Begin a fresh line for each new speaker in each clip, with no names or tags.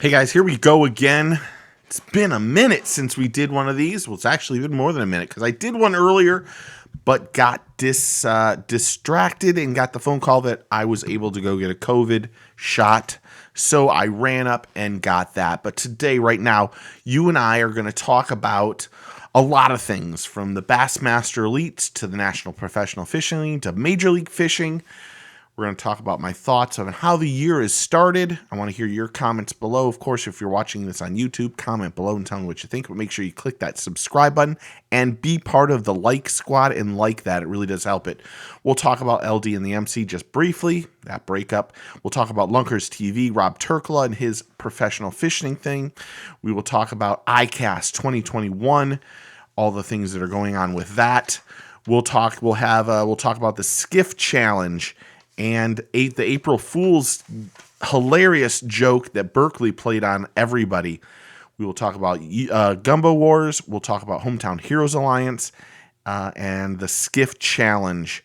Hey guys, here we go again. It's been a minute since we did one of these. Well, it's actually been more than a minute because I did one earlier, but got distracted and got the phone call that I was able to go get a COVID shot. So I ran up and got that. But today, right now, you and I are going to talk about a lot of things, from the Bassmaster Elites to the National Professional Fishing League to Major League Fishing. We're going to talk about my thoughts on how the year has started. I want to hear your comments below. Of course, if you're watching this on YouTube, comment below and tell me what you think. But make sure you click that subscribe button and be part of the like squad and like that. It really does help it. We'll talk about LD and the MC just briefly, that breakup. We'll talk about Lunkers TV, Rob Terkela and his professional fishing thing. We will talk about iCast 2021, all the things that are going on with that. We'll talk about the Skiff Challenge and the April Fool's hilarious joke that Berkeley played on everybody. We will talk about Gumbo Wars. We'll talk about Hometown Heroes Alliance and the Skiff Challenge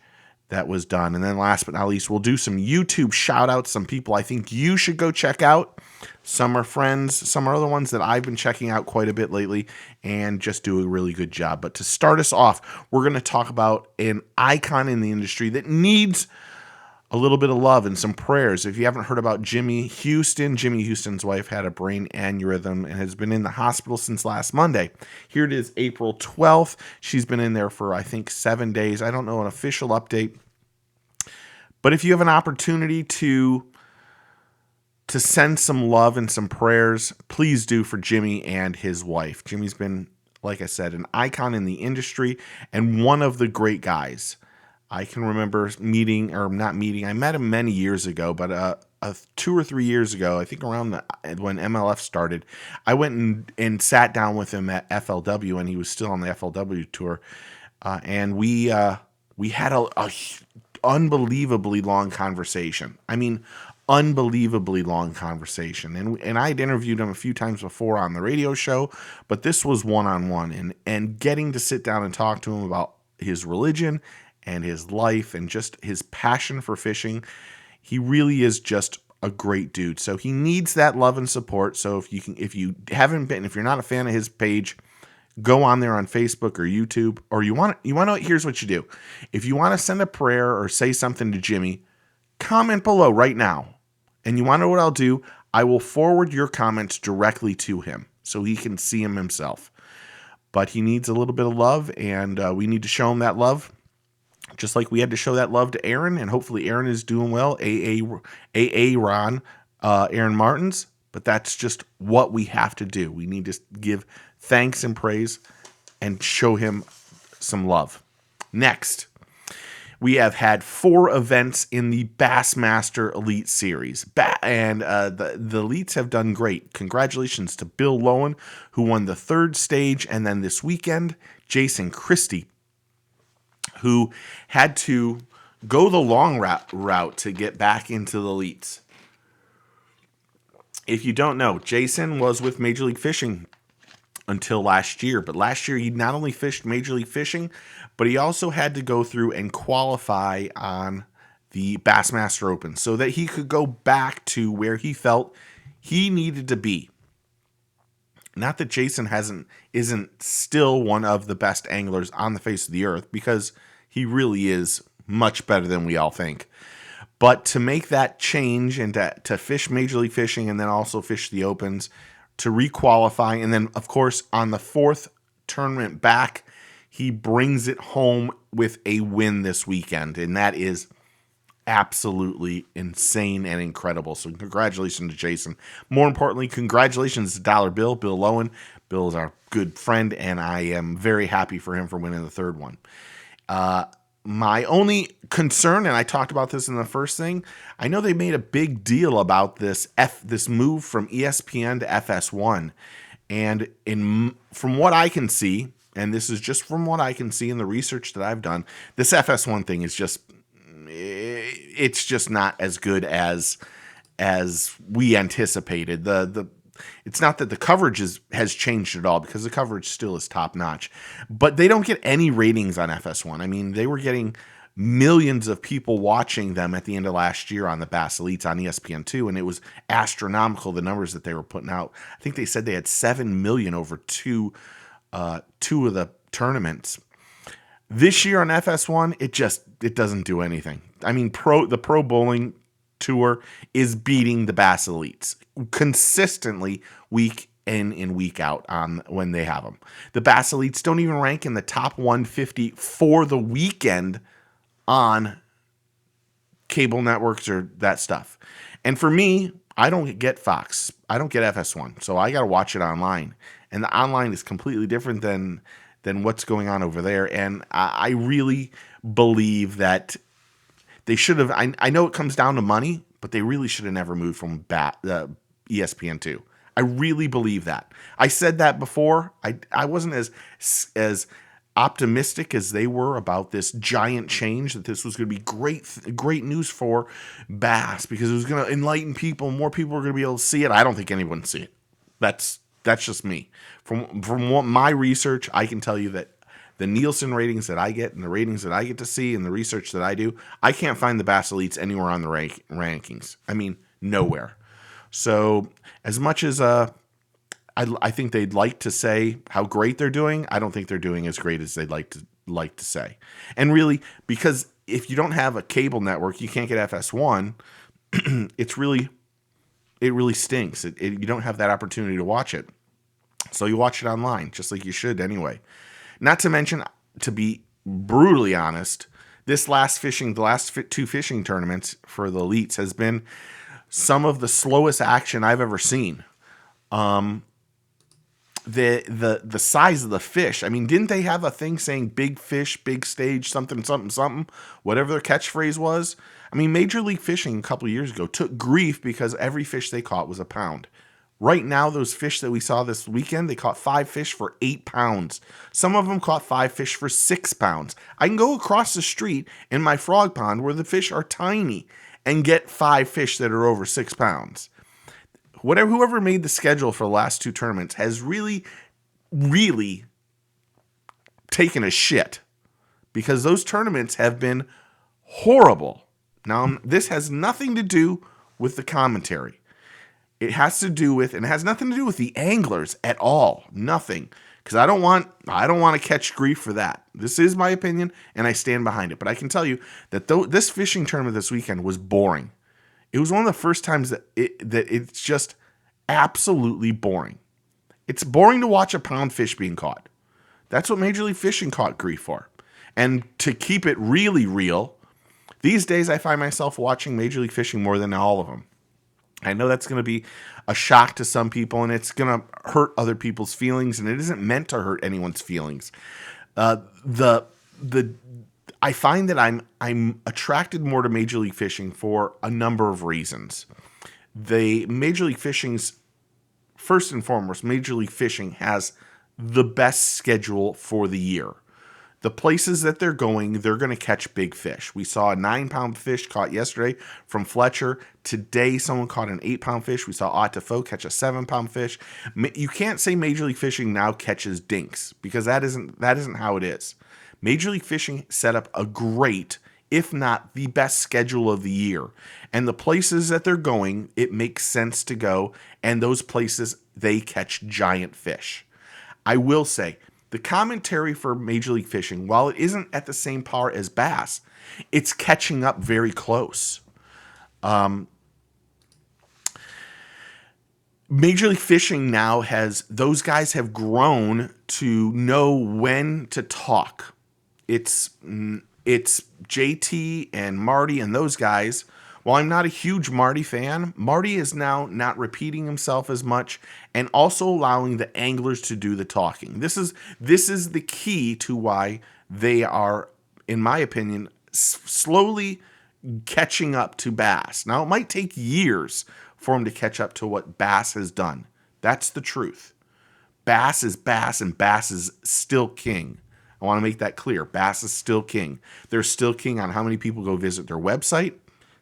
that was done. And then last but not least, we'll do some YouTube shout-outs, some people I think you should go check out. Some are friends, some are other ones that I've been checking out quite a bit lately and just do a really good job. But to start us off, we're going to talk about an icon in the industry that needs a little bit of love and some prayers. If you haven't heard about Jimmy Houston's wife had a brain aneurysm and has been in the hospital since last Monday. Here it is, April 12th. She's been in there for, I think, 7 days. I don't know an official update. But if you have an opportunity to send some love and some prayers, please do for Jimmy and his wife. Jimmy's been, like I said, an icon in the industry and one of the great guys. I can remember I met him many years ago, but 2 or 3 years ago, I think around when MLF started, I went and sat down with him at FLW, and he was still on the FLW tour, and we had a unbelievably long conversation. I mean, unbelievably long conversation, and I'd interviewed him a few times before on the radio show, but this was one-on-one, and getting to sit down and talk to him about his religion and his life and just his passion for fishing. He really is just a great dude. So he needs that love and support. So if you're not a fan of his page, go on there on Facebook or YouTube, or here's what you do. If you want to send a prayer or say something to Jimmy, comment below right now. And you want to know what I'll do? I will forward your comments directly to him so he can see them himself. But he needs a little bit of love, and we need to show him that love. Just like we had to show that love to Aaron, and hopefully Aaron is doing well. Ron, Aaron Martins. But that's just what we have to do. We need to give thanks and praise and show him some love. Next, we have had 4 events in the Bassmaster Elite series. The Elites have done great. Congratulations to Bill Lowen, who won the 3rd stage. And then this weekend, Jason Christie, who had to go the long route to get back into the Elites. If you don't know, Jason was with Major League Fishing until last year. But last year, he not only fished Major League Fishing, but he also had to go through and qualify on the Bassmaster Open so that he could go back to where he felt he needed to be. Not that Jason isn't still one of the best anglers on the face of the earth, because he really is much better than we all think. But to make that change and to fish Major League Fishing and then also fish the Opens, to requalify, and then, of course, on the 4th tournament back, he brings it home with a win this weekend. And that is absolutely insane and incredible. So congratulations to Jason. More importantly, congratulations to Dollar Bill Lowen. Bill is our good friend, and I am very happy for him for winning the 3rd one. My only concern, and I talked about this in the first thing, I know they made a big deal about this move from ESPN to FS1. And from what I can see, and this is just from what I can see in the research that I've done, this FS1 thing is it's just not as good as we anticipated. It's not that the coverage has changed at all, because the coverage still is top notch, but they don't get any ratings on FS1. I mean, they were getting millions of people watching them at the end of last year on the Bass Elites on ESPN2, and it was astronomical, the numbers that they were putting out. I think they said they had 7 million over two of the tournaments. This year on FS1, it doesn't do anything. I mean, the Pro Bowling Tour is beating the Bass Elites consistently week in and week out on when they have them. The Bass Elites don't even rank in the top 150 for the weekend on cable networks or that stuff. And for me, I don't get Fox. I don't get FS1, so I got to watch it online. And the online is completely different than what's going on over there. And I really believe that they should have. I know it comes down to money, but they really should have never moved from ESPN2. I really believe that. I said that before. I wasn't as optimistic as they were about this giant change, that this was going to be great news for Bass because it was going to enlighten people. More people were going to be able to see it. I don't think anyone see it. That's just me. From what my research, I can tell you that the Nielsen ratings that I get and the ratings that I get to see and the research that I do, I can't find the Bass Elites anywhere on the rankings. I mean, nowhere. So as much as I think they'd like to say how great they're doing, I don't think they're doing as great as they'd like to say. And really, because if you don't have a cable network, you can't get FS1. It really stinks. You don't have that opportunity to watch it. So you watch it online, just like you should anyway. Not to mention, to be brutally honest, the last two fishing tournaments for the Elites has been some of the slowest action I've ever seen. The size of the fish. I mean, didn't they have a thing saying big fish, big stage, something, whatever their catchphrase was? I mean, Major League Fishing a couple of years ago took grief because every fish they caught was a pound. Right now, those fish that we saw this weekend, they caught 5 fish for 8 pounds. Some of them caught 5 fish for 6 pounds. I can go across the street in my frog pond where the fish are tiny and get 5 fish that are over 6 pounds. Whoever made the schedule for the last 2 tournaments has really, really taken a shit because those tournaments have been horrible. Now, this has nothing to do with the commentary. It has to do with, and it has nothing to do with the anglers at all. Nothing. Because I don't want to catch grief for that. This is my opinion, and I stand behind it. But I can tell you that this fishing tournament this weekend was boring. It was one of the first times that it's just absolutely boring. It's boring to watch a pound fish being caught. That's what Major League Fishing caught grief for. And to keep it really real, these days I find myself watching Major League Fishing more than all of them. I know that's going to be a shock to some people, and it's going to hurt other people's feelings, and it isn't meant to hurt anyone's feelings. I find that I'm attracted more to Major League Fishing for a number of reasons. Major League Fishing's, first and foremost, Major League Fishing has the best schedule for the year. The places that they're going to catch big fish. We saw a 9-pound fish caught yesterday from Fletcher. Today, someone caught an 8-pound fish. We saw Ottifo catch a 7-pound fish. You can't say Major League Fishing now catches dinks because that isn't how it is. Major League Fishing set up a great, if not the best schedule of the year. And the places that they're going, it makes sense to go. And those places, they catch giant fish. I will say, the commentary for Major League Fishing, while it isn't at the same par as Bass, it's catching up very close. Major League Fishing now those guys have grown to know when to talk. It's JT and Marty and those guys. While I'm not a huge Marty fan, Marty is now not repeating himself as much and also allowing the anglers to do the talking. This is the key to why they are, in my opinion, slowly catching up to Bass. Now, it might take years for them to catch up to what Bass has done. That's the truth. Bass is Bass, and Bass is still king. I want to make that clear. Bass is still king. They're still king on how many people go visit their website.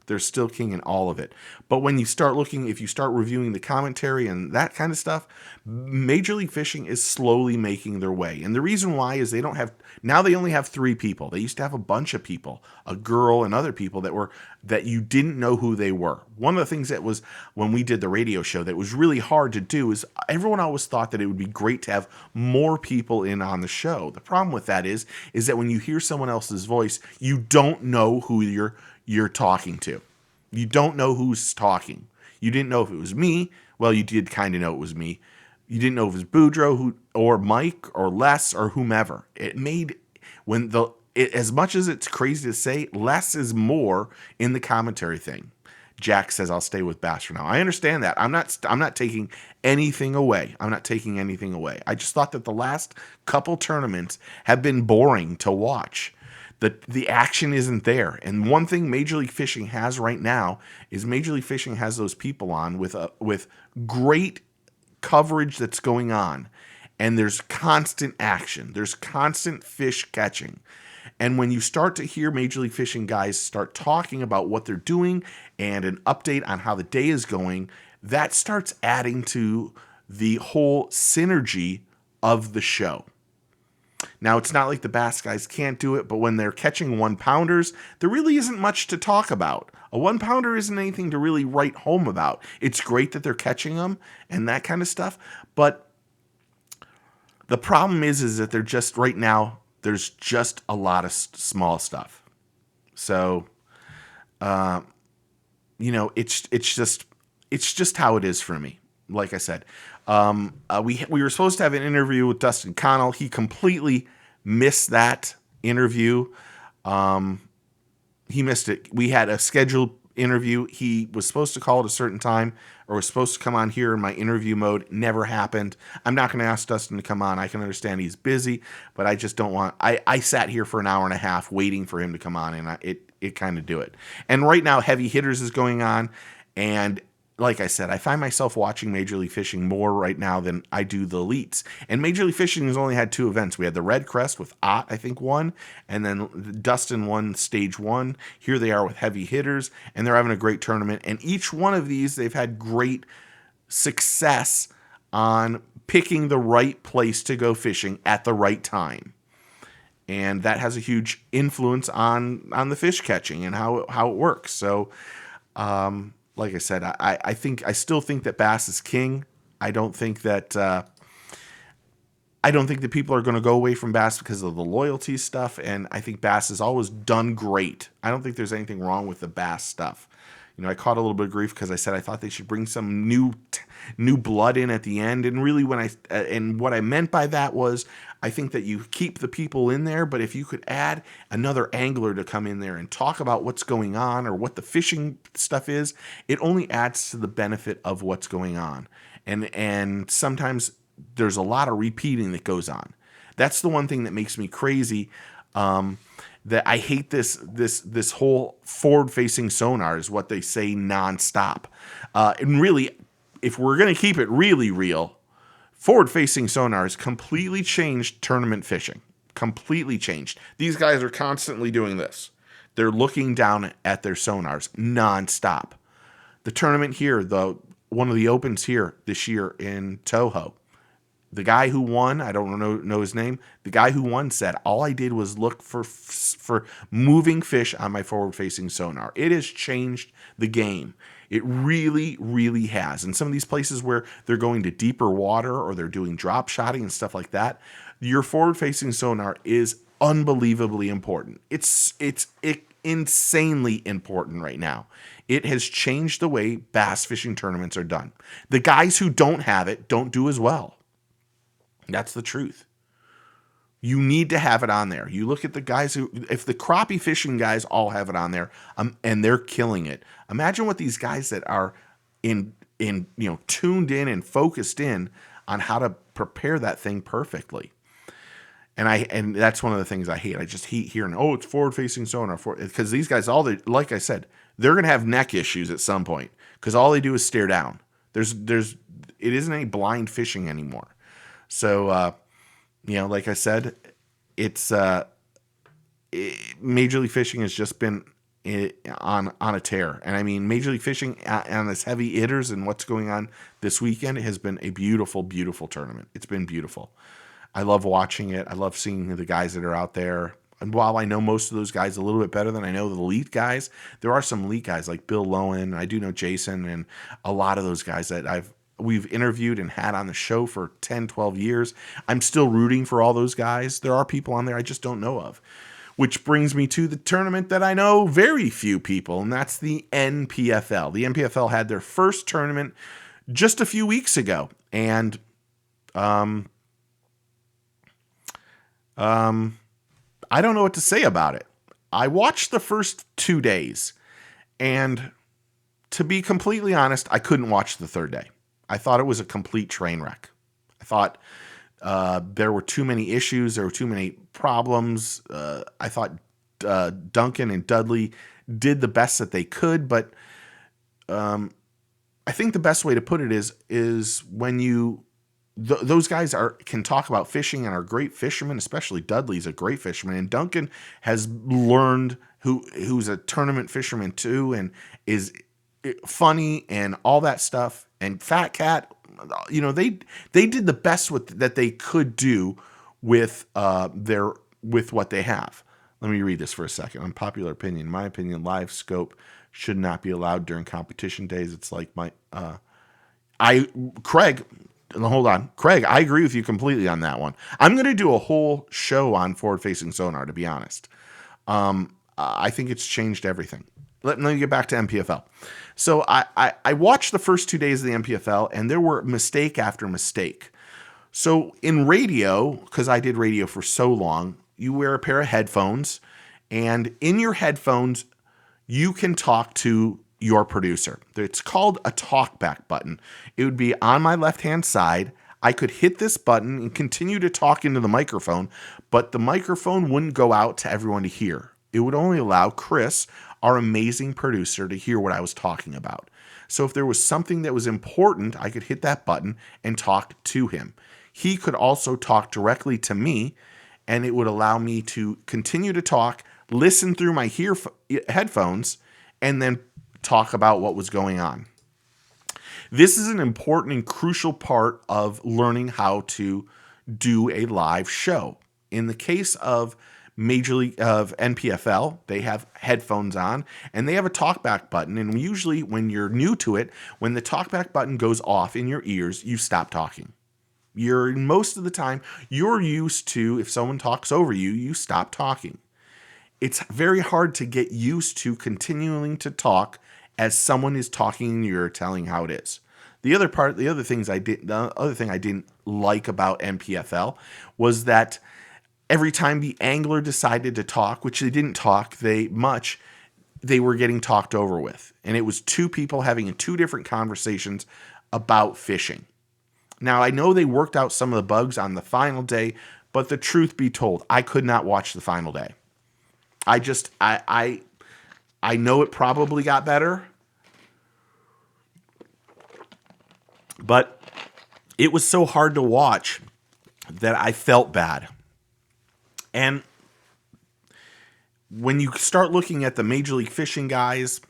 They're still king in all of it. But when you start looking, if you start reviewing the commentary and that kind of stuff, Major League Fishing is slowly making their way. And the reason why is they only have 3 people. They used to have a bunch of people, a girl and other people that you didn't know who they were. One of the things that was, when we did the radio show, that was really hard to do is everyone always thought that it would be great to have more people in on the show. The problem with that is that when you hear someone else's voice, you don't know who you're talking to. You don't know who's talking. You didn't know if it was me. Well, you did kind of know it was me. You didn't know if it was Boudreaux or Mike or Les or whomever. It made, as much as it's crazy to say, less is more in the commentary thing. Jack says, I'll stay with Bass for now. I understand that. I'm not taking anything away. I just thought that the last couple tournaments have been boring to watch. The action isn't there. And one thing Major League Fishing has right now is Major League Fishing has those people on with great coverage that's going on. And there's constant action. There's constant fish catching. And when you start to hear Major League Fishing guys start talking about what they're doing and an update on how the day is going, that starts adding to the whole synergy of the show. Now, it's not like the bass guys can't do it, but when they're catching 1-pounders, there really isn't much to talk about. A 1-pounder isn't anything to really write home about. It's great that they're catching them and that kind of stuff, but the problem is that they're just, right now, there's just a lot of small stuff. So, it's just how it is for me. Like I said, we were supposed to have an interview with Dustin Connell. He completely missed that interview. He missed it. We had a scheduled interview. He was supposed to call at a certain time, or was supposed to come on here in my interview mode. Never happened. I'm not going to ask Dustin to come on. I can understand he's busy, but I just don't want. I sat here for an hour and a half waiting for him to come on, and it kind of do it. And right now, Heavy Hitters is going on, and like I said, I find myself watching Major League Fishing more right now than I do the Elites. And Major League Fishing has only had 2 events. We had the Red Crest with Ott, I think, won, and then Dustin won stage 1. Here they are with Heavy Hitters, and they're having a great tournament. And each one of these, they've had great success on picking the right place to go fishing at the right time. And that has a huge influence on the fish catching and how it works. So, like I said, I still think that Bass is king. I don't think that people are going to go away from Bass because of the loyalty stuff. And I think Bass has always done great. I don't think there's anything wrong with the Bass stuff. I caught a little bit of grief because I said I thought they should bring some new blood in at the end. And really, what I meant by that was, I think that you keep the people in there, but if you could add another angler to come in there and talk about what's going on or what the fishing stuff is, it only adds to the benefit of what's going on. And sometimes there's a lot of repeating that goes on. That's the one thing that makes me crazy. That I hate this whole forward-facing sonar is what they say nonstop. And really, if we're going to keep it really real, forward-facing sonars completely changed tournament fishing. Completely changed. These guys are constantly doing this. They're looking down at their sonars nonstop. The tournament here, one of the opens here this year in Toho, the guy who won, I don't know his name, the guy who won said, all I did was look for moving fish on my forward-facing sonar. It has changed the game. It really, really has. And some of these places where they're going to deeper water or they're doing drop shotting and stuff like that, your forward-facing sonar is unbelievably important. It's insanely important right now. It has changed the way bass fishing tournaments are done. The guys who don't have it don't do as well. That's the truth. You need to have it on there. You look at the guys if the crappie fishing guys all have it on there, and they're killing it. Imagine what these guys that are tuned in and focused in on how to prepare that thing perfectly. And that's one of the things I hate. I just hate hearing, it's forward-facing sonar, because these guys, like I said, they're going to have neck issues at some point because all they do is stare down. It isn't any blind fishing anymore. So, like I said, it's Major League Fishing has just been on a tear. And I mean, Major League Fishing on this heavy hitters and what's going on this weekend has been a beautiful, beautiful tournament. It's been beautiful. I love watching it. I love seeing the guys that are out there. And while I know most of those guys a little bit better than I know the elite guys, there are some elite guys like Bill Lowen. I do know Jason and a lot of those guys that we've interviewed and had on the show for 10, 12 years. I'm still rooting for all those guys. There are people on there I just don't know of. Which brings me to the tournament that I know very few people, and that's the NPFL. The NPFL had their first tournament just a few weeks ago, and I don't know what to say about it. I watched the first 2 days, and to be completely honest, I couldn't watch the third day. I thought it was a complete train wreck. I thought there were too many issues. There were too many problems. I thought Duncan and Dudley did the best that they could, but I think the best way to put it is when those guys can talk about fishing and are great fishermen, especially Dudley's a great fisherman, and Duncan has learned who's a tournament fisherman too, and is funny and all that stuff. And Fat Cat, they did the best that they could do with what they have. Let me read this for a second. Unpopular opinion. In my opinion, live scope should not be allowed during competition days. It's like Craig, I agree with you completely on that one. I'm going to do a whole show on forward-facing sonar, to be honest. I think it's changed everything. Let me get back to MPFL. So I watched the first 2 days of the MPFL, and there were mistake after mistake. So in radio, because I did radio for so long, you wear a pair of headphones, and in your headphones, you can talk to your producer. It's called a talkback button. It would be on my left-hand side. I could hit this button and continue to talk into the microphone, but the microphone wouldn't go out to everyone to hear. It would only allow Chris, our amazing producer, to hear what I was talking about. So if there was something that was important, I could hit that button and talk to him. He could also talk directly to me, and it would allow me to continue to talk, listen through my headphones, and then talk about what was going on. This is an important and crucial part of learning how to do a live show. In the case of Major League of NPFL, they have headphones on and they have a talkback button. And usually when you're new to it, when the talkback button goes off in your ears, you stop talking. Most of the time, you're used to, if someone talks over you, you stop talking. It's very hard to get used to continuing to talk as someone is talking and you're telling how it is. The other thing I didn't like about NPFL was that every time the angler decided to talk, which they didn't talk they were getting talked over with. And it was two people having two different conversations about fishing. Now, I know they worked out some of the bugs on the final day, but the truth be told, I could not watch the final day. I know it probably got better, but it was so hard to watch that I felt bad. And when you start looking at the Major League Fishing guys,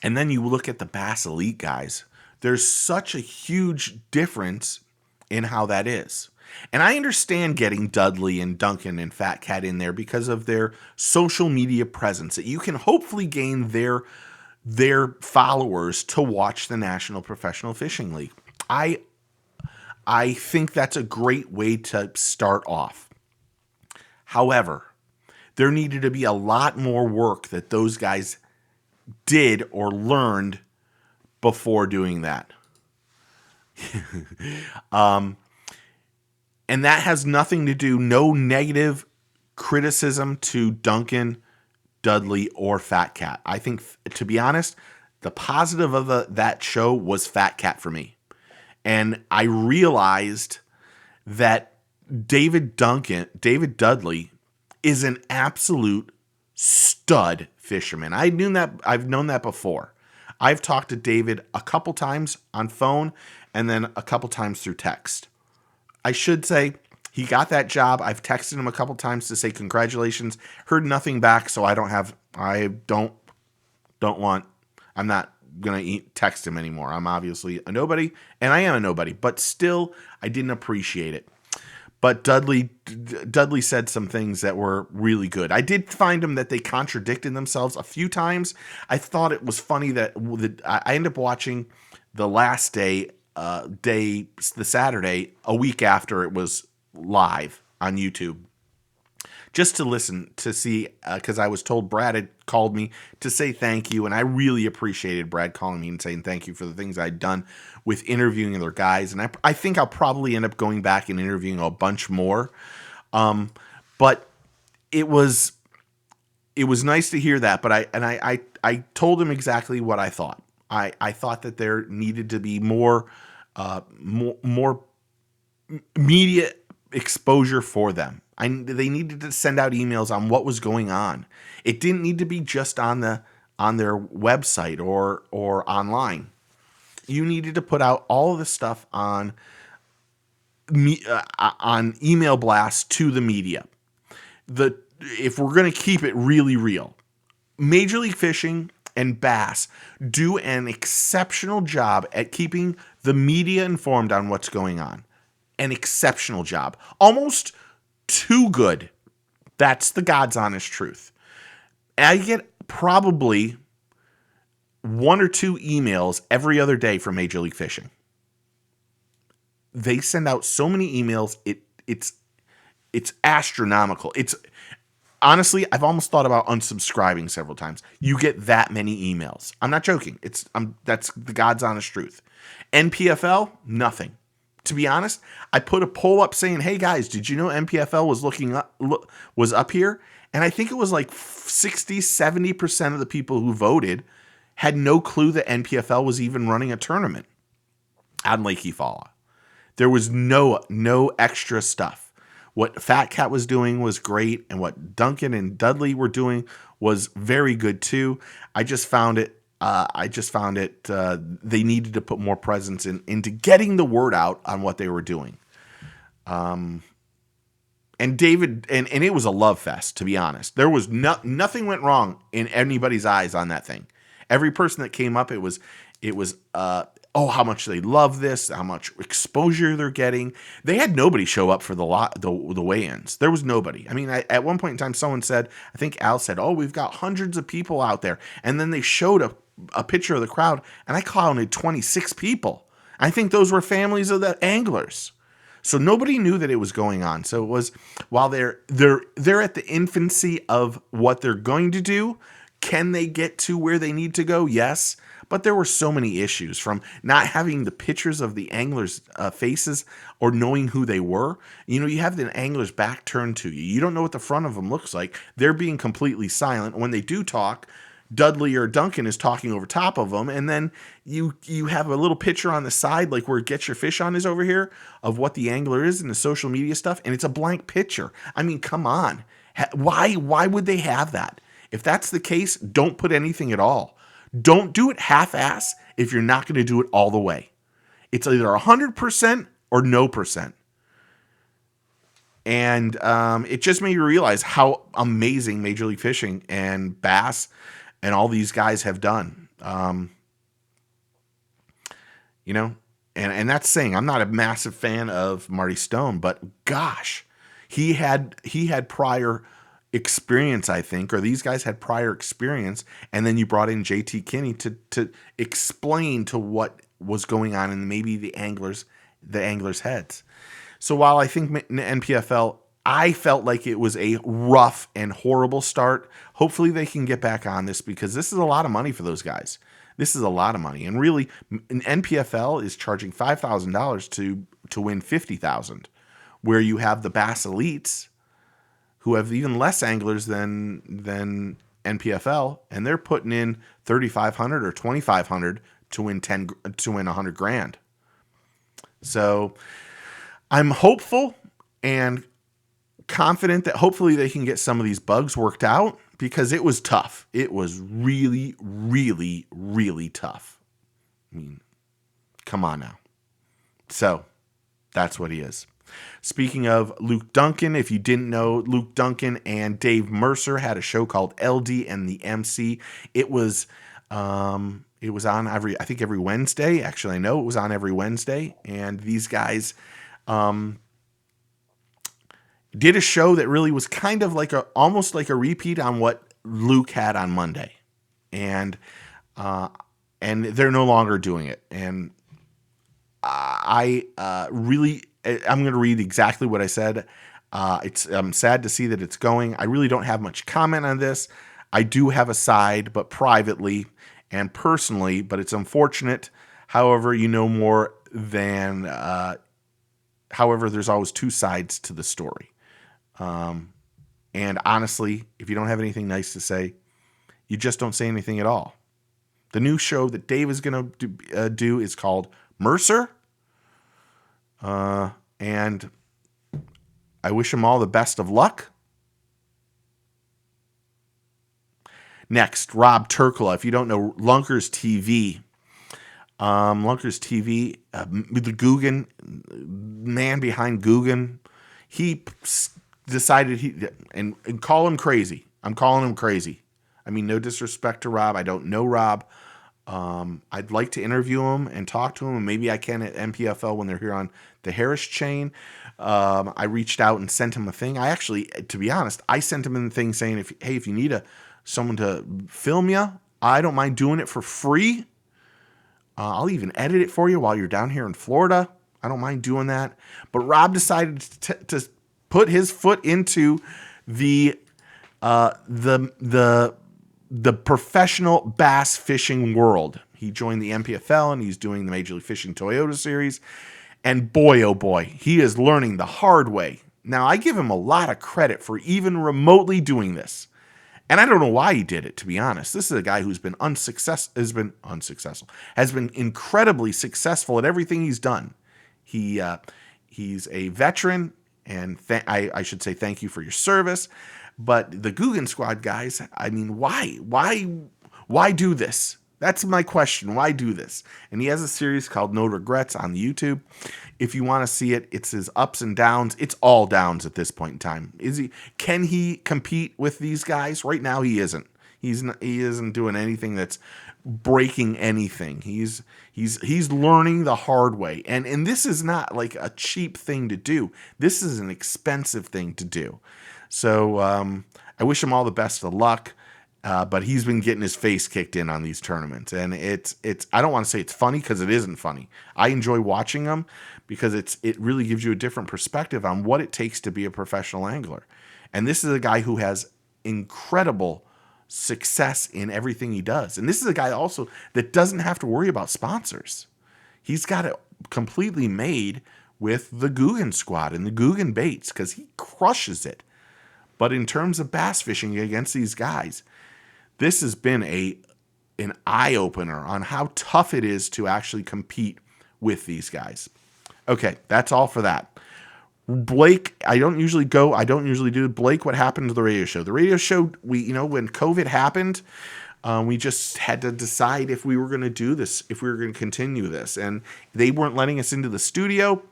and then you look at the Bass Elite guys, there's such a huge difference in how that is. And I understand getting Dudley and Duncan and Fat Cat in there because of their social media presence, that you can hopefully gain their followers to watch the National Professional Fishing League. I think that's a great way to start off. However, there needed to be a lot more work that those guys did or learned before doing that. And that has nothing to do, no negative criticism to Duncan, Dudley, or Fat Cat. I think, to be honest, the positive of that show was Fat Cat for me. And I realized that David Dudley is an absolute stud fisherman. I've known that before. I've talked to David a couple times on phone and then a couple times through text. I should say he got that job. I've texted him a couple times to say congratulations. Heard nothing back, so I don't I'm not going to text him anymore. I'm obviously a nobody, and I am a nobody, but still, I didn't appreciate it. But Dudley said some things that were really good. I did find them that they contradicted themselves a few times. I thought it was funny that I ended up watching the last day, the Saturday, a week after it was live on YouTube, just to listen, to see, because I was told Brad had called me to say thank you, and I really appreciated Brad calling me and saying thank you for the things I'd done with interviewing other guys, and I think I'll probably end up going back and interviewing a bunch more, but it was nice to hear that, but I told him exactly what I thought. I thought that there needed to be more media exposure for them. They needed to send out emails on what was going on. It didn't need to be just on their website or online. You needed to put out all of the stuff on email blasts to the media. If we're going to keep it really real, Major League Fishing and Bass do an exceptional job at keeping the media informed on what's going on. An exceptional job. Almost too good. That's the God's honest truth. I get probably 1 or 2 emails every other day from Major League Fishing. They send out so many emails, it's astronomical. It's honestly, I've almost thought about unsubscribing several times. You get that many emails. I'm not joking. That's the God's honest truth. NPFL, nothing. To be honest, I put a poll up saying, "Hey guys, did you know NPFL was up here?" And I think it was like 60-70% of the people who voted had no clue that NPFL was even running a tournament on Lake Eufaula. There was no extra stuff. What Fat Cat was doing was great, and what Duncan and Dudley were doing was very good too. I just found it. They needed to put more presence into getting the word out on what they were doing. And David, and it was a love fest, to be honest. There was nothing went wrong in anybody's eyes on that thing. Every person that came up, it was how much they love this, how much exposure they're getting. They had nobody show up for the weigh-ins. There was nobody. I mean, at one point in time, someone said, I think Al said, "Oh, we've got hundreds of people out there," and then they showed a picture of the crowd, and I counted 26 people. I think those were families of the anglers. So nobody knew that it was going on. So it was, while they're at the infancy of what they're going to do, can they get to where they need to go? Yes. But there were so many issues, from not having the pictures of the anglers' faces or knowing who they were. You know, you have the angler's back turned to you. You don't know what the front of them looks like. They're being completely silent. When they do talk, Dudley or Duncan is talking over top of them, and then you have a little picture on the side, like where Get Your Fish On is over here, of what the angler is in the social media stuff, and it's a blank picture. I mean, come on. Why would they have that? If that's the case, don't put anything at all. Don't do it half-ass if you're not going to do it all the way. It's either 100% or no percent. And it just made me realize how amazing Major League Fishing and Bass and all these guys have done. You know, and that's saying, I'm not a massive fan of Marty Stone, but gosh, he had prior experience, I think, or these guys had prior experience, and then you brought in JT Kinney to explain to what was going on in maybe the anglers' heads. So while I think NPFL, I felt like it was a rough and horrible start. Hopefully they can get back on this, because this is a lot of money for those guys. This is a lot of money. And really, an NPFL is charging $5,000 to win $50,000, where you have the Bass Elites, who have even less anglers than NPFL, and they're putting in $3,500 or $2,500 to win $100,000. So I'm hopeful and confident that hopefully they can get some of these bugs worked out, because it was tough. It was really, really, really tough. I mean, come on now. So that's what he is. Speaking of Luke Duncan, if you didn't know, Luke Duncan and Dave Mercer had a show called LD and the MC. It was on every Wednesday. Actually, I know it was on every Wednesday. And these guys did a show that really was kind of like almost like a repeat on what Luke had on Monday. And they're no longer doing it. And I'm going to read exactly what I said. I'm sad to see that it's going. I really don't have much comment on this. I do have a side, but privately and personally, but it's unfortunate. However, you know more than, however, there's always two sides to the story. And honestly, if you don't have anything nice to say, you just don't say anything at all. The new show that Dave is going to do is called Mercer. And I wish him all the best of luck. Next, Rob Terkela. If you don't know, Lunkers TV. Lunkers TV, the Guggen, man behind Guggen, he decided and call him crazy. I'm calling him crazy. I mean, no disrespect to Rob. I don't know Rob. I'd like to interview him and talk to him, and maybe I can at NPFL when they're here on the Harris chain. I reached out and sent him a thing. I actually, to be honest, I sent him a thing saying, if you need someone to film you, I don't mind doing it for free. I'll even edit it for you while you're down here in Florida. I don't mind doing that. But Rob decided to put his foot into the professional bass fishing world. He joined the NPFL and he's doing the Major League Fishing Toyota Series. And boy, oh boy, he is learning the hard way. Now, I give him a lot of credit for even remotely doing this. And I don't know why he did it, to be honest. This is a guy who's been has been incredibly successful at everything he's done. He's a veteran, and I should say thank you for your service. But the Guggen Squad guys, I mean, why do this? That's my question. Why do this? And he has a series called No Regrets on YouTube. If you want to see it, it's his ups and downs. It's all downs at this point in time. Can he compete with these guys? Right now, he isn't. He isn't doing anything that's breaking anything. He's learning the hard way. And this is not like a cheap thing to do. This is an expensive thing to do. So I wish him all the best of luck. But he's been getting his face kicked in on these tournaments. And it's I don't want to say it's funny because it isn't funny. I enjoy watching them because it really gives you a different perspective on what it takes to be a professional angler. And this is a guy who has incredible success in everything he does. And this is a guy also that doesn't have to worry about sponsors. He's got it completely made with the Guggen Squad and the Guggen baits because he crushes it. But in terms of bass fishing against these guys, this has been an eye-opener on how tough it is to actually compete with these guys. Okay, that's all for that. Blake, I don't usually do Blake. What happened to the radio show? The radio show, when COVID happened, we just had to decide if we were going to do this, if we were going to continue this, and they weren't letting us into the studio.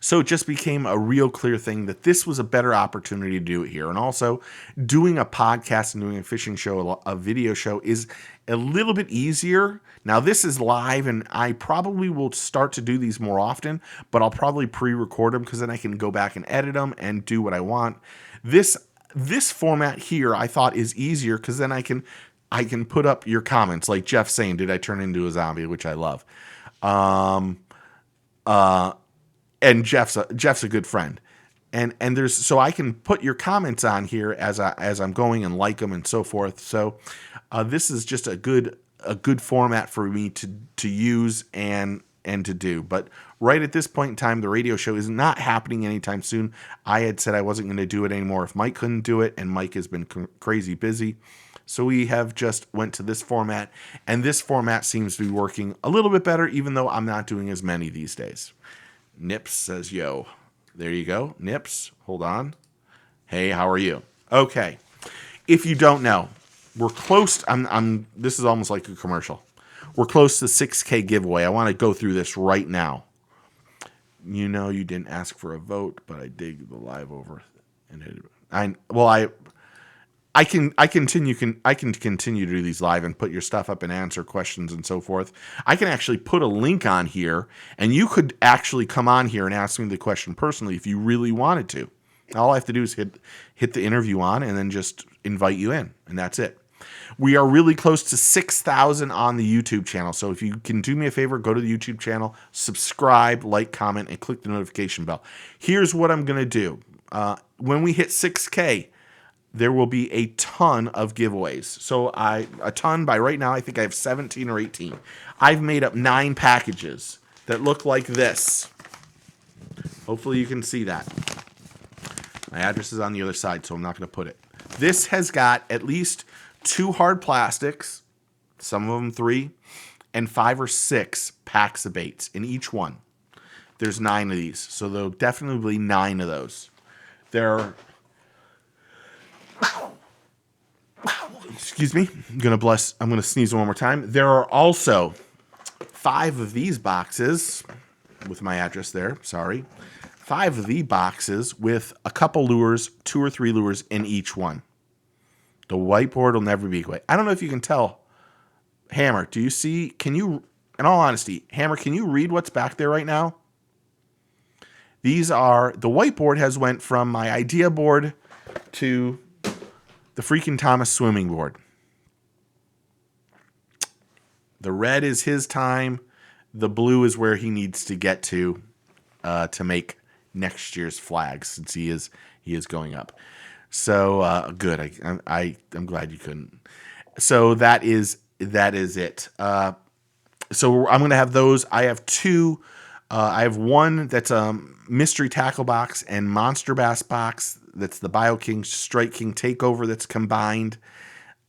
So it just became a real clear thing that this was a better opportunity to do it here. And also, doing a podcast and doing a fishing show, a video show, is a little bit easier. Now, this is live, and I probably will start to do these more often, but I'll probably pre-record them because then I can go back and edit them and do what I want. This format here, I thought, is easier because then I can put up your comments, like Jeff saying, "Did I turn into a zombie?" which I love. And Jeff's a good friend, and there's so I can put your comments on here as I'm going and like them and so forth. So this is just a good format for me to use and to do. But right at this point in time, the radio show is not happening anytime soon. I had said I wasn't going to do it anymore if Mike couldn't do it, and Mike has been crazy busy. So we have just went to this format, and this format seems to be working a little bit better, even though I'm not doing as many these days. Nips says, yo. There you go. Nips, hold on. Hey, how are you? Okay. If you don't know, we're close. This is almost like a commercial. We're close to 6K giveaway. I want to go through this right now. You know you didn't ask for a vote, but I dig the live over. And I can continue to do these live and put your stuff up and answer questions and so forth. I can actually put a link on here, and you could actually come on here and ask me the question personally if you really wanted to. All I have to do is hit the interview on and then just invite you in, and that's it. We are really close to 6,000 on the YouTube channel. So if you can do me a favor, go to the YouTube channel, subscribe, like, comment, and click the notification bell. Here's what I'm going to do. When we hit 6K, there will be a ton of giveaways. So a ton by right now, I think I have 17 or 18. I've made up 9 packages that look like this. Hopefully you can see that. My address is on the other side, so I'm not going to put it. This has got at least 2 hard plastics, some of them 3, and 5 or 6 packs of baits in each one. There's 9 of these, so there'll definitely be 9 of those. Excuse me. I'm gonna sneeze one more time. There are also 5 of these boxes with my address there. Sorry. 5 of the boxes with a couple lures, 2 or 3 lures in each one. The whiteboard will never be away. I don't know if you can tell. Hammer, do you see? Can you, in all honesty, Hammer, can you read what's back there right now? These are, the whiteboard has went from my idea board to the freaking Thomas swimming board. The red is his time. The blue is where he needs to get to make next year's flags, since he is going up. So good. I'm glad you couldn't. So that is it. So I'm gonna have those. I have 2. I have one that's a mystery tackle box and monster bass box. That's the Bio King Strike King takeover that's combined.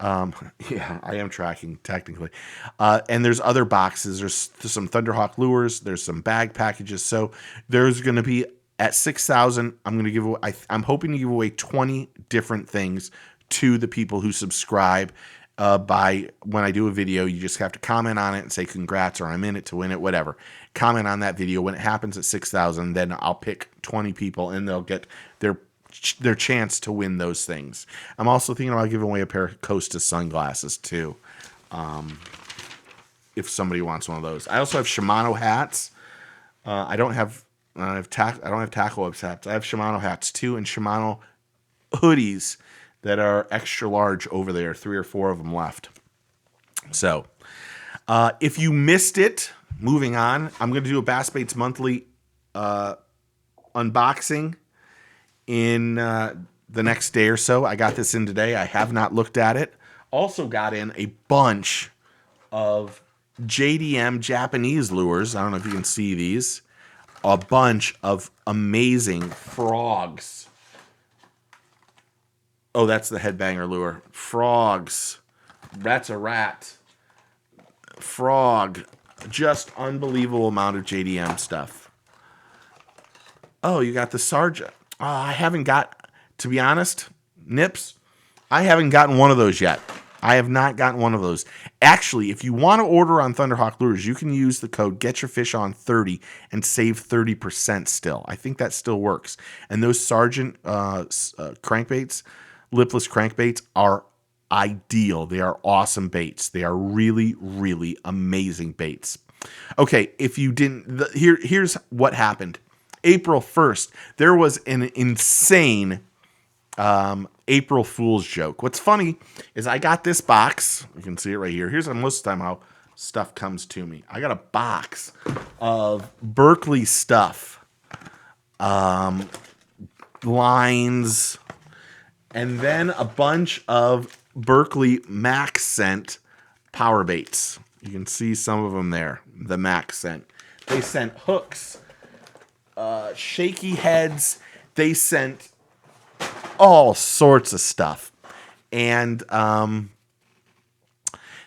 Yeah, I am tracking technically. And there's other boxes. There's some Thunderhawk lures. There's some bag packages. So there's going to be at 6,000. I'm going to give away. I'm hoping to give away 20 different things to the people who subscribe. By when I do a video, you just have to comment on it and say congrats or I'm in it to win it, whatever. Comment on that video. When it happens at 6,000, then I'll pick 20 people and they'll get their chance to win those things. I'm also thinking about giving away a pair of Costa sunglasses too, if somebody wants one of those. I also have Shimano hats. I don't have tackle webs hats. I have Shimano hats too, and Shimano hoodies that are extra large over there. 3 or 4 of them left. So if you missed it, moving on, I'm going to do a Bass Baits Monthly unboxing in the next day or so. I got this in today. I have not looked at it. Also got in a bunch of JDM Japanese lures. I don't know if you can see these. A bunch of amazing frogs. Oh, that's the headbanger lure. Frogs. That's a rat. Frog. Just unbelievable amount of JDM stuff. Oh, you got the Sergeant. Oh, I haven't got, to be honest, Nips, I haven't gotten one of those yet. I have not gotten one of those. Actually, if you want to order on Thunderhawk Lures, you can use the code GetYourFishOn30 and save 30% still. I think that still works. And those Sergeant crankbaits, lipless crankbaits, are ideal. They are awesome baits. They are really, really amazing baits. Okay, if you didn't, here's what happened. April 1st, there was an insane April Fool's joke. What's funny is I got this box. You can see it right here. Here's most of the time how stuff comes to me. I got a box of Berkeley stuff, lines, and then a bunch of Berkeley Max Scent power baits. You can see some of them there, the Max Scent. They sent hooks, shaky heads. They sent all sorts of stuff. And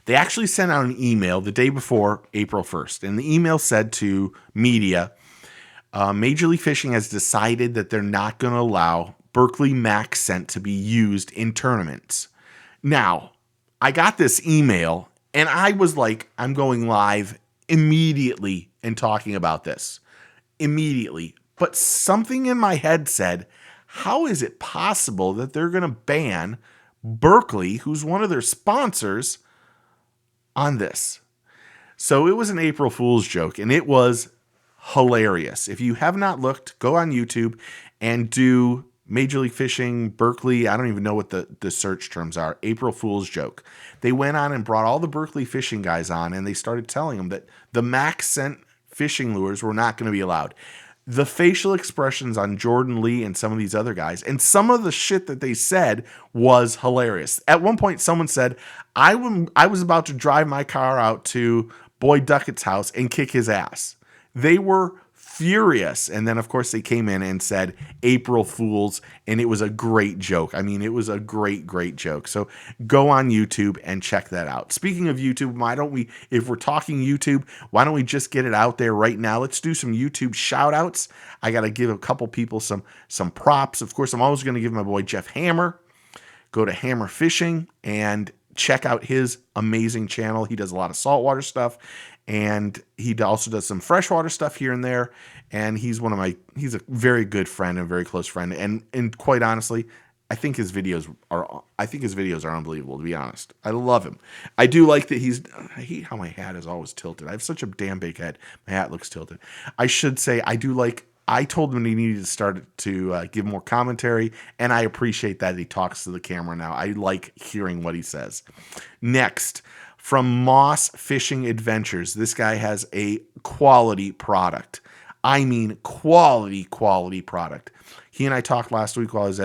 they actually sent out an email the day before April 1st. And the email said to media, Major League Fishing has decided that they're not going to allow Berkeley Max Scent to be used in tournaments. Now, I got this email and I was like, I'm going live immediately and talking about this. immediately. But something in my head said, how is it possible that they're going to ban Berkeley, who's one of their sponsors, on this? So it was an April Fool's joke, and it was hilarious. If you have not looked, go on YouTube and do Major League Fishing, Berkeley. I don't even know what the search terms are. April Fool's joke. They went on and brought all the Berkeley fishing guys on, and they started telling them that the max scent fishing lures were not going to be allowed. The facial expressions on Jordan Lee and some of these other guys, and some of the shit that they said was hilarious. At one point, someone said, I was about to drive my car out to Boyd Duckett's house and kick his ass. They were furious. And then, of course, they came in and said April Fools, and it was a great joke. I mean, it was a great, great joke. So go on YouTube and check that out. Speaking of YouTube, why don't we, if we're talking YouTube, why don't we just get it out there right now? Let's do some YouTube shout outs. I got to give a couple people some props. Of course, I'm always going to give my boy Jeff Hammer. Go to Hammer Fishing and check out his amazing channel. He does a lot of saltwater stuff, and he also does some freshwater stuff here and there. And he's a very good friend and a very close friend. And quite honestly, I think his videos are unbelievable, to be honest. I love him. I do like that I hate how my hat is always tilted. I have such a damn big head. My hat looks tilted. I should say I told him he needed to start to give more commentary, and I appreciate that he talks to the camera now. I like hearing what he says. Next, from Moss Fishing Adventures. This guy has a quality product. I mean quality product. He and I talked last week while I was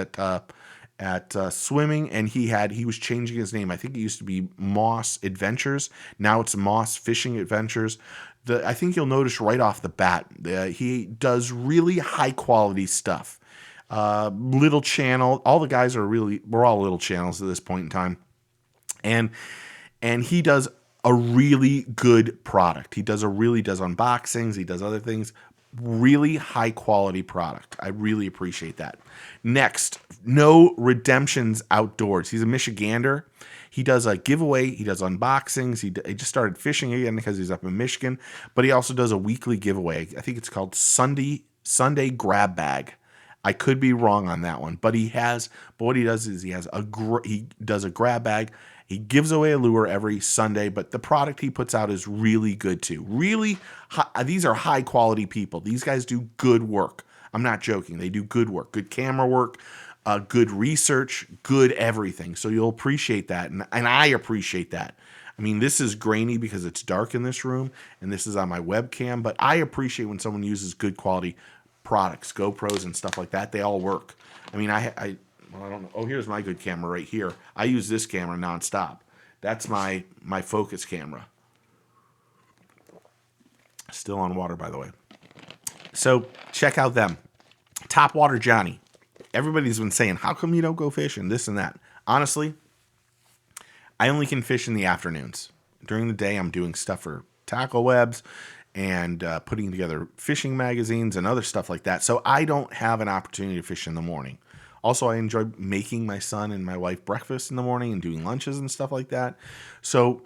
at swimming, and he was changing his name. I think it used to be Moss Adventures. Now it's Moss Fishing Adventures. I think you'll notice right off the bat, he does really high quality stuff. Little channel. All the guys we're all little channels at this point in time. And he does a really good product. He does unboxings. He does other things. Really high quality product. I really appreciate that. Next, No Redemptions Outdoors. He's a Michigander. He does a giveaway. He does unboxings. He just started fishing again because he's up in Michigan. But he also does a weekly giveaway. I think it's called Sunday Grab Bag. I could be wrong on that one. But what he does is he does a grab bag. He gives away a lure every Sunday. But the product he puts out is really good too. Really, these are high quality people. These guys do good work. I'm not joking. They do good work, good camera work. Good research, good everything. So you'll appreciate that. And I appreciate that. I mean, this is grainy because it's dark in this room, and this is on my webcam, but I appreciate when someone uses good quality products, GoPros and stuff like that. They all work. I mean, I don't know. Oh, here's my good camera right here. I use this camera nonstop. That's my focus camera. Still on water, by the way. So check out them. Topwater Johnny. Everybody's been saying, how come you don't go fishing, this and that? Honestly, I only can fish in the afternoons. During the day, I'm doing stuff for tackle webs and putting together fishing magazines and other stuff like that. So I don't have an opportunity to fish in the morning. Also, I enjoy making my son and my wife breakfast in the morning and doing lunches and stuff like that. So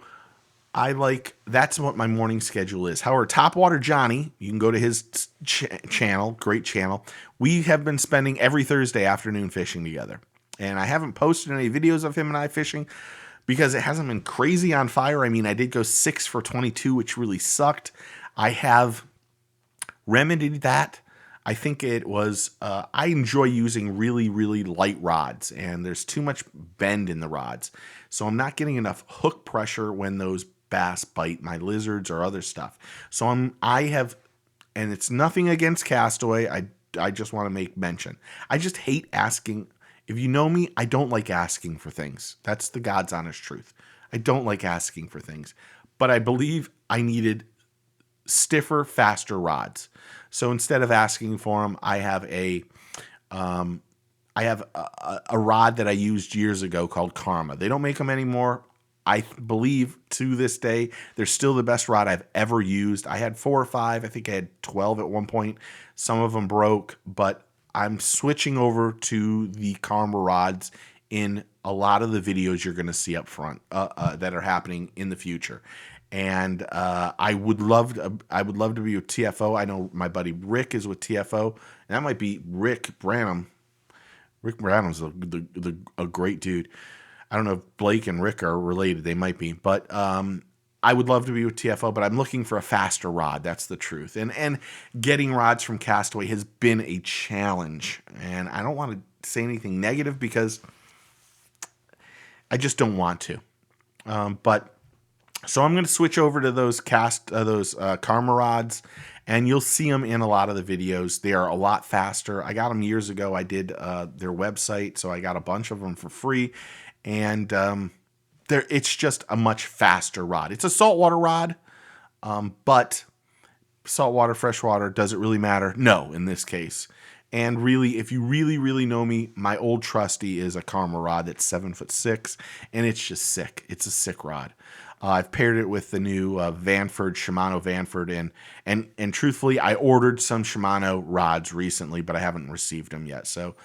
that's what my morning schedule is. However, Topwater Johnny, you can go to his channel, great channel. We have been spending every Thursday afternoon fishing together. And I haven't posted any videos of him and I fishing because it hasn't been crazy on fire. I mean, I did go 6 for 22, which really sucked. I have remedied that. I think it was, I enjoy using really, really light rods, and there's too much bend in the rods. So I'm not getting enough hook pressure when those bass bite my lizards or other stuff. So and it's nothing against Castaway. I just want to make mention. I just hate asking. If you know me, I don't like asking for things. That's the God's honest truth. I don't like asking for things. But I believe I needed stiffer, faster rods. So instead of asking for them, I have a rod that I used years ago called Karma. They don't make them anymore. I believe to this day, they're still the best rod I've ever used. I had 4 or 5. I think I had 12 at one point. Some of them broke, but I'm switching over to the Karma rods in a lot of the videos you're going to see up front that are happening in the future. And I would love to be with TFO. I know my buddy Rick is with TFO, and that might be Rick Branham. Rick Branham's a great dude. I don't know if Blake and Rick are related. They might be, but I would love to be with TFO. But I'm looking for a faster rod. That's the truth. And getting rods from Castaway has been a challenge. And I don't want to say anything negative because I just don't want to. But so I'm going to switch over to those Karma rods, and you'll see them in a lot of the videos. They are a lot faster. I got them years ago. I did their website, so I got a bunch of them for free, and it's just a much faster rod. It's a saltwater rod, but saltwater, freshwater, does it really matter? No, in this case. And really, if you really know me, my old trusty is a Karma rod that's 7'6", and it's just sick. It's a sick rod. I've paired it with the new Shimano Vanford, and truthfully, I ordered some Shimano rods recently, but I haven't received them yet. So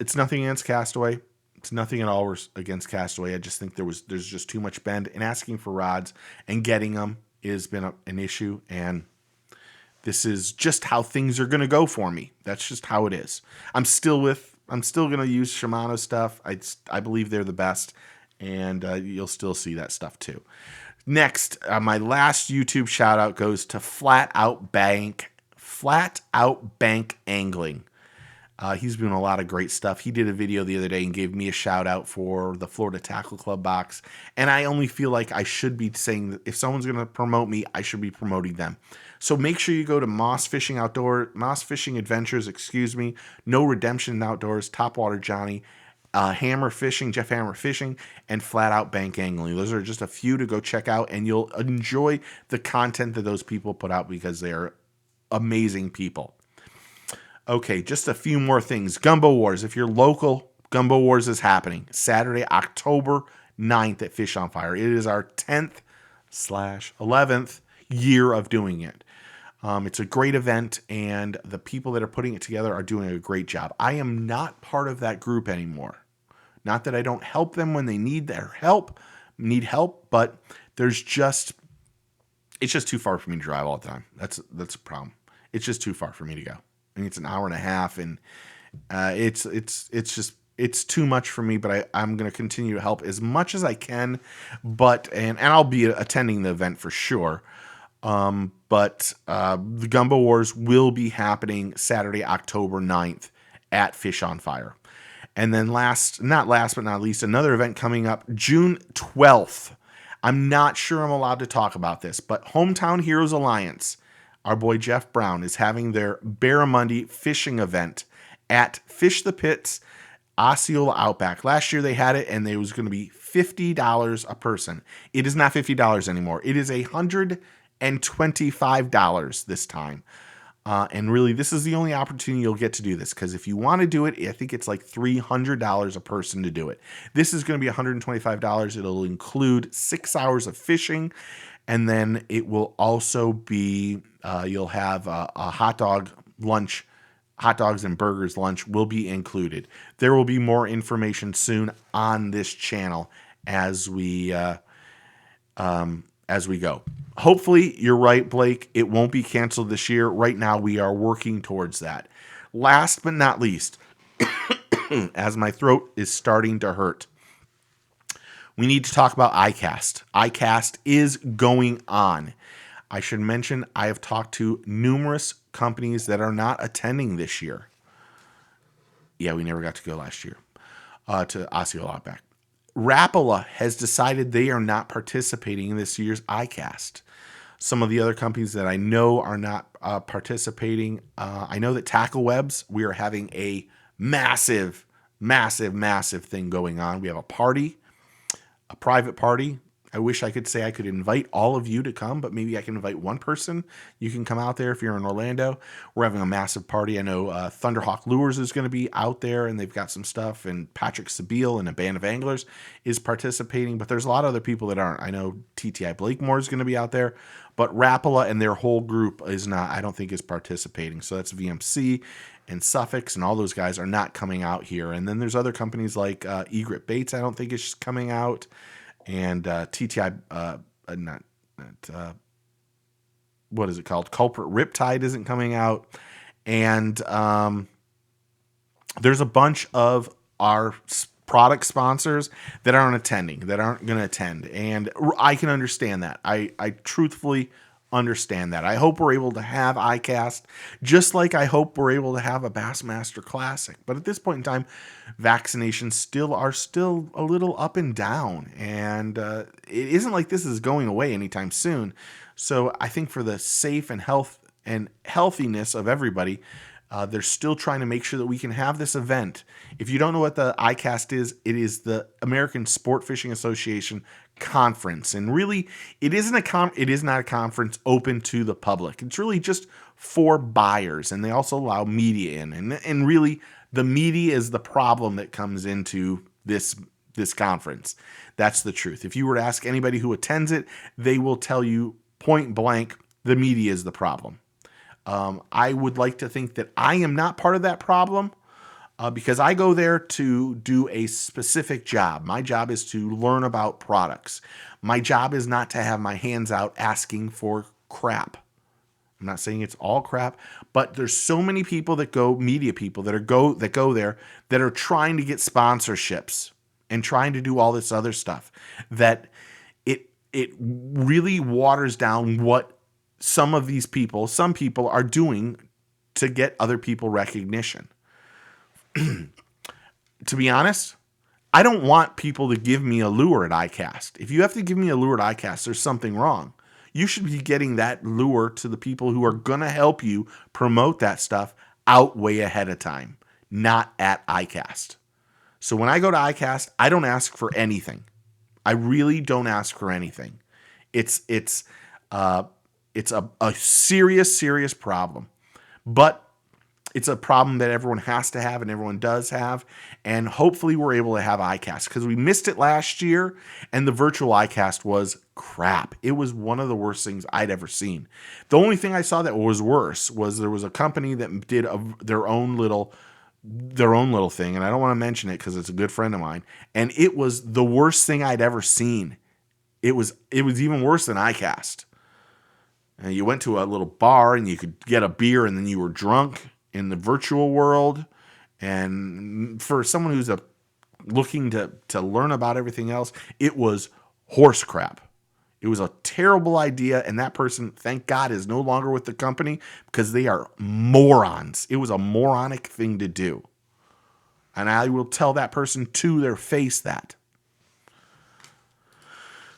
it's nothing against Castaway. It's nothing at all against Castaway. I just think there's just too much bend, and asking for rods and getting them has been an issue, and this is just how things are going to go for me. That's just how it is. I'm still going to use Shimano stuff. I believe they're the best, and you'll still see that stuff too. Next, my last YouTube shout out goes to Flat Out Bank Angling. He's doing a lot of great stuff. He did a video the other day and gave me a shout out for the Florida Tackle Club box. And I only feel like I should be saying that if someone's going to promote me, I should be promoting them. So make sure you go to Moss Fishing Adventures, No Redemption Outdoors, Topwater Johnny, Hammer Fishing, Jeff Hammer Fishing, and Flat Out Bank Angling. Those are just a few to go check out, and you'll enjoy the content that those people put out because they are amazing people. Okay, just a few more things. Gumbo Wars. If you're local, Gumbo Wars is happening Saturday, October 9th at Fish on Fire. It is our 10th/11th year of doing it. It's a great event, and the people that are putting it together are doing a great job. I am not part of that group anymore. Not that I don't help them when they need help, but it's just too far for me to drive all the time. That's a problem. It's just too far for me to go. I mean, it's an hour and a half, and it's too much for me. But I'm going to continue to help as much as I can. But and I'll be attending the event for sure. But the Gumbo Wars will be happening Saturday, October 9th at Fish on Fire. And then not last but not least, another event coming up June 12th. I'm not sure I'm allowed to talk about this, but Hometown Heroes Alliance, our boy Jeff Brown, is having their Barramundi fishing event at Fish the Pits, Osceola Outback. Last year they had it, and it was going to be $50 a person. It is not $50 anymore. It is $125 this time. And really, this is the only opportunity you'll get to do this, because if you want to do it, I think it's like $300 a person to do it. This is going to be $125. It'll include 6 hours of fishing, and then it will also be, you'll have a hot dog lunch. Hot dogs and burgers lunch will be included. There will be more information soon on this channel as we go. Hopefully, you're right, Blake. It won't be canceled this year. Right now, we are working towards that. Last but not least, as my throat is starting to hurt, we need to talk about iCast. iCast is going on. I should mention I have talked to numerous companies that are not attending this year. Yeah, we never got to go last year to Osceola Outback. Rapala has decided they are not participating in this year's iCast. Some of the other companies that I know are not participating. I know that Tackle Webs, we are having a massive thing going on. We have a party, a private party. I wish I could say I could invite all of you to come, but maybe I can invite one person. You can come out there if you're in Orlando. We're having a massive party. I know Thunderhawk Lures is going to be out there, and they've got some stuff, and Patrick Sabile and a band of anglers is participating, but there's a lot of other people that aren't. I know TTI Blakemore is going to be out there, but Rapala and their whole group is not, I don't think, is participating. So that's VMC and Suffix, and all those guys are not coming out here. And then there's other companies like Egret Baits, I don't think is coming out. and TTI, what is it called? Culprit Riptide isn't coming out. And there's a bunch of our product sponsors that aren't going to attend. And I can understand that. I truthfully understand that. I hope we're able to have iCast, just like I hope we're able to have a Bassmaster Classic. But at this point in time, vaccinations are still a little up and down. And it isn't like this is going away anytime soon. So I think for the safe and healthiness of everybody, they're still trying to make sure that we can have this event. If you don't know what the iCast is, it is the American Sport Fishing Association conference. And really, it is not a conference open to the public. It's really just for buyers, and they also allow media in. And really, the media is the problem that comes into this conference. That's the truth. If you were to ask anybody who attends it, they will tell you point blank, the media is the problem. I would like to think that I am not part of that problem because I go there to do a specific job. My job is to learn about products. My job is not to have my hands out asking for crap. I'm not saying it's all crap, but there's so many people that go, media people that go there that are trying to get sponsorships and trying to do all this other stuff that it really waters down what some people are doing to get other people recognition. To be honest, I don't want people to give me a lure at iCast. If you have to give me a lure at iCast, there's something wrong. You should be getting that lure to the people who are going to help you promote that stuff out way ahead of time, not at iCast. So when I go to iCast, I don't ask for anything. I really don't ask for anything. It's a serious problem, but it's a problem that everyone has to have and everyone does have. And hopefully we're able to have iCast because we missed it last year and the virtual iCast was crap. It was one of the worst things I'd ever seen. The only thing I saw that was worse was there was a company that did their own little thing. And I don't want to mention it because it's a good friend of mine. And it was the worst thing I'd ever seen. It was even worse than iCast. And you went to a little bar and you could get a beer and then you were drunk in the virtual world. And for someone who's looking to learn about everything else, it was horse crap. It was a terrible idea. And that person, thank God, is no longer with the company because they are morons. It was a moronic thing to do. And I will tell that person to their face that.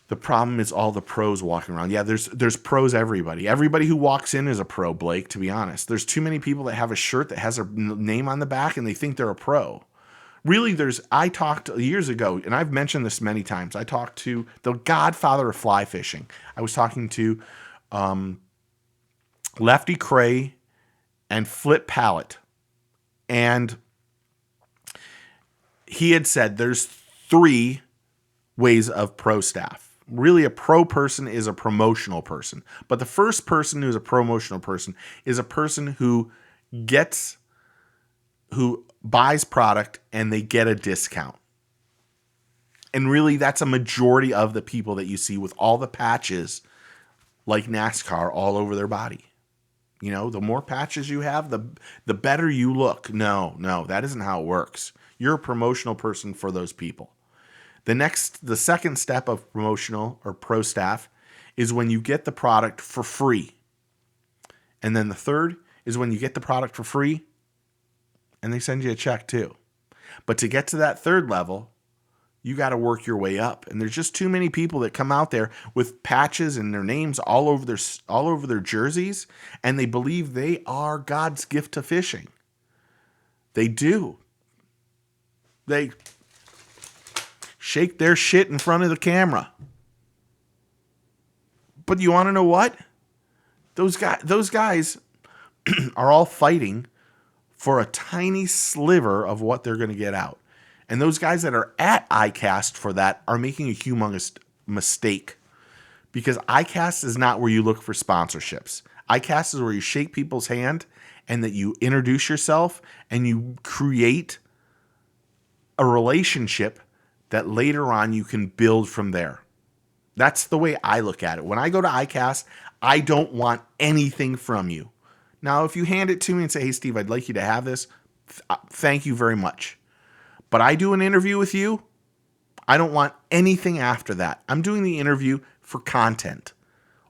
The problem is all the pros walking around. Yeah, there's pros everybody. Everybody who walks in is a pro, Blake, to be honest. There's too many people that have a shirt that has their name on the back and they think they're a pro. Really, I talked years ago, and I've mentioned this many times. I talked to the godfather of fly fishing. I was talking to Lefty Cray and Flip Pallet. And he had said there's 3 ways of pro staff. Really, a pro person is a promotional person. But the first person who's a promotional person is a person who buys product and they get a discount. And really, that's a majority of the people that you see with all the patches like NASCAR all over their body. You know, the more patches you have, the better you look. No, that isn't how it works. You're a promotional person for those people. The second step of promotional or pro staff is when you get the product for free. And then the third is when you get the product for free and they send you a check too. But to get to that third level, you got to work your way up. And there's just too many people that come out there with patches and their names all over their jerseys, and they believe they are God's gift to fishing. They do. They shake their shit in front of the camera. But you want to know what? Those guys are all fighting for a tiny sliver of what they're going to get out. And those guys that are at iCast for that are making a humongous mistake. Because iCast is not where you look for sponsorships. iCast is where you shake people's hand and that you introduce yourself and you create a relationship that later on you can build from there. That's the way I look at it. When I go to iCast, I don't want anything from you. Now, if you hand it to me and say, hey, Steve, I'd like you to have this, thank you very much. But I do an interview with you, I don't want anything after that. I'm doing the interview for content,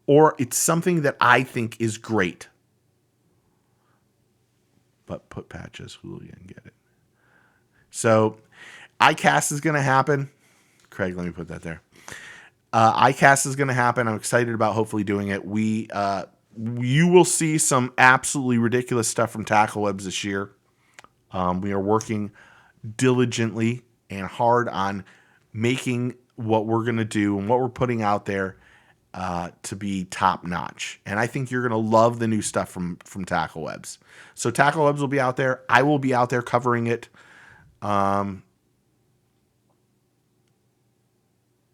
or it's something that I think is great. But put patches, Julian, get it. So iCast is going to happen. Craig, let me put that there. iCast is going to happen. I'm excited about hopefully doing it. You will see some absolutely ridiculous stuff from Tackle Webs this year. We are working diligently and hard on making what we're going to do and what we're putting out there to be top notch. And I think you're going to love the new stuff from Tackle Webs. So Tackle Webs will be out there. I will be out there covering it.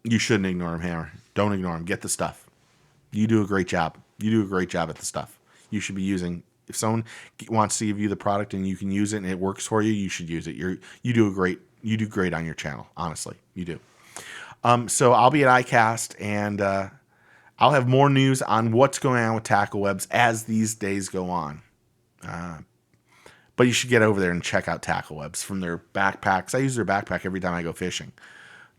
You shouldn't ignore him, Hammer. Don't ignore him. Get the stuff. You do a great job. You do a great job at the stuff. You should be using. If someone wants to give you the product and you can use it and it works for you, you should use it. You do great on your channel. Honestly, you do. So I'll be at iCast, and I'll have more news on what's going on with Tackle Webs as these days go on. But you should get over there and check out Tackle Webs, from their backpacks. I use their backpack every time I go fishing.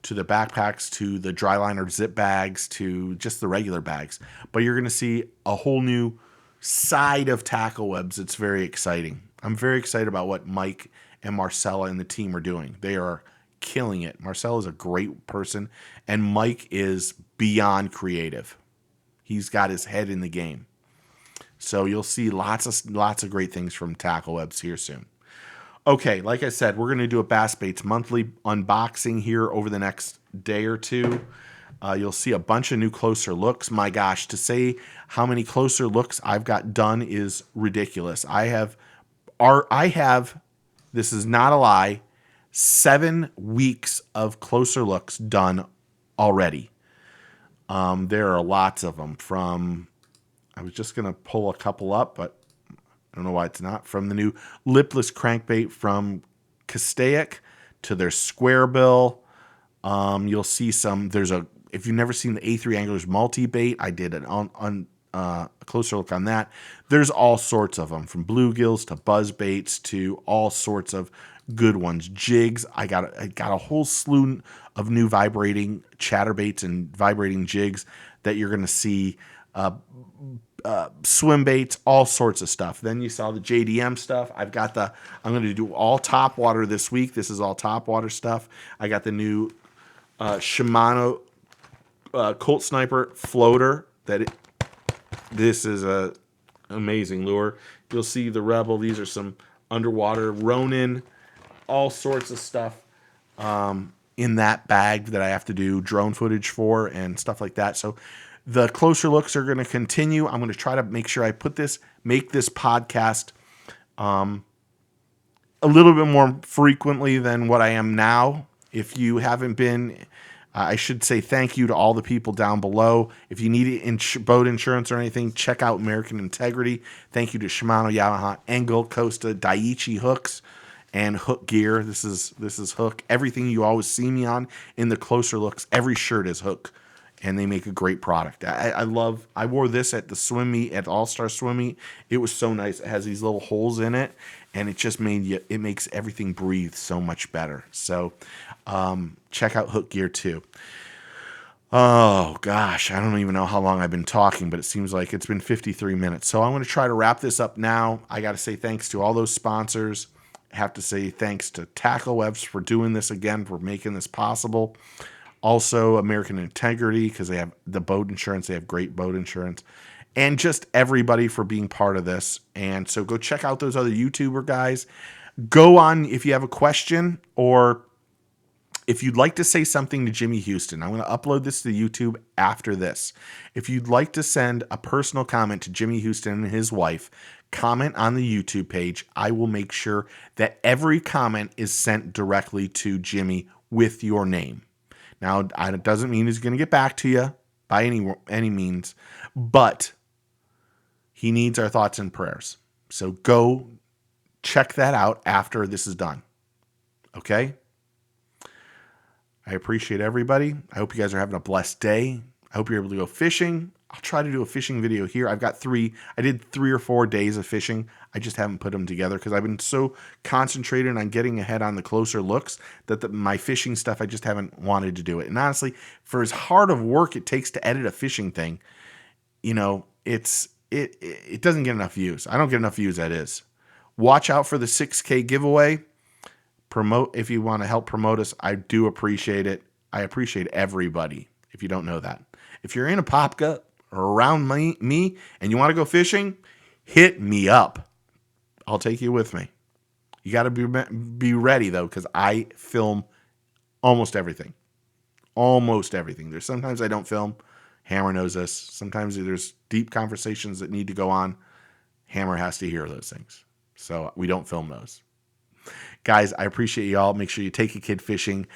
To the backpacks, to the dry liner zip bags, to just the regular bags. But you're going to see a whole new side of Tackle Webs. It's very exciting. I'm very excited about what Mike and Marcella and the team are doing. They are killing it. Marcella is a great person, and Mike is beyond creative. He's got his head in the game. So you'll see lots of great things from Tackle Webs here soon. Okay, like I said, we're going to do a Bass Baits monthly unboxing here over the next day or two. You'll see a bunch of new closer looks. My gosh, to say how many closer looks I've got done is ridiculous. I have, this is not a lie, 7 weeks of closer looks done already. There are lots of them from, I was just going to pull a couple up, but I don't know why it's not. From the new lipless crankbait from Castaic to their square bill. You'll see some, if you've never seen the A3 Anglers multi-bait, I did a closer look on that. There's all sorts of them, from bluegills to buzz baits to all sorts of good ones. Jigs, I got a whole slew of new vibrating chatterbaits and vibrating jigs that you're going to see. Swim baits, all sorts of stuff. Then you saw the JDM stuff. I'm going to do all top water this week. This is all top water stuff. I got the new Shimano Colt Sniper floater. This is a amazing lure. You'll see the Rebel. These are some underwater Ronin, all sorts of stuff in that bag that I have to do drone footage for and stuff like that. So the closer looks are going to continue. I'm going to try to make sure I make this podcast a little bit more frequently than what I am now. If you haven't been, I should say thank you to all the people down below. If you need boat insurance or anything, check out American Integrity. Thank you to Shimano, Yamaha, Engel, Costa, Daiichi hooks, and Hook Gear. This is Hook. Everything you always see me on in the closer looks, every shirt is Hook. And they make a great product. I wore this at the swim meet, at All-Star Swim Meet. It was so nice. It has these little holes in it, and it just it makes everything breathe so much better. So check out Hook Gear too. Oh gosh, I don't even know how long I've been talking, but it seems like it's been 53 minutes. So I'm going to try to wrap this up now. I got to say thanks to all those sponsors. I have to say thanks to Tackle Webs for doing this again, for making this possible. Also, American Integrity, because they have the boat insurance. They have great boat insurance. And just everybody for being part of this. And so go check out those other YouTuber guys. Go on if you have a question, or if you'd like to say something to Jimmy Houston. I'm going to upload this to YouTube after this. If you'd like to send a personal comment to Jimmy Houston and his wife, comment on the YouTube page. I will make sure that every comment is sent directly to Jimmy with your name. Now, it doesn't mean he's going to get back to you by any means, but he needs our thoughts and prayers. So go check that out after this is done. Okay? I appreciate everybody. I hope you guys are having a blessed day. I hope you're able to go fishing. I'll try to do a fishing video here. I've got I did 3 or 4 days of fishing. I just haven't put them together because I've been so concentrated on getting ahead on the closer looks that my fishing stuff, I just haven't wanted to do it. And honestly, for as hard of work it takes to edit a fishing thing, you know, it doesn't get enough views. I don't get enough views as is. Watch out for the 6K giveaway. Promote if you want to help promote us. I do appreciate it. I appreciate everybody. If you don't know that, if you're in Apopka or around me and you want to go fishing, hit me up. I'll take you with me. You got to be ready though, because I film almost everything. Almost everything. There's sometimes I don't film. Hammer knows this. Sometimes there's deep conversations that need to go on. Hammer has to hear those things, so we don't film those. Guys, I appreciate y'all. Make sure you take a kid fishing.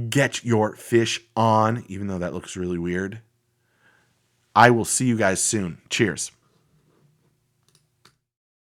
Get your fish on, even though that looks really weird. I will see you guys soon. Cheers.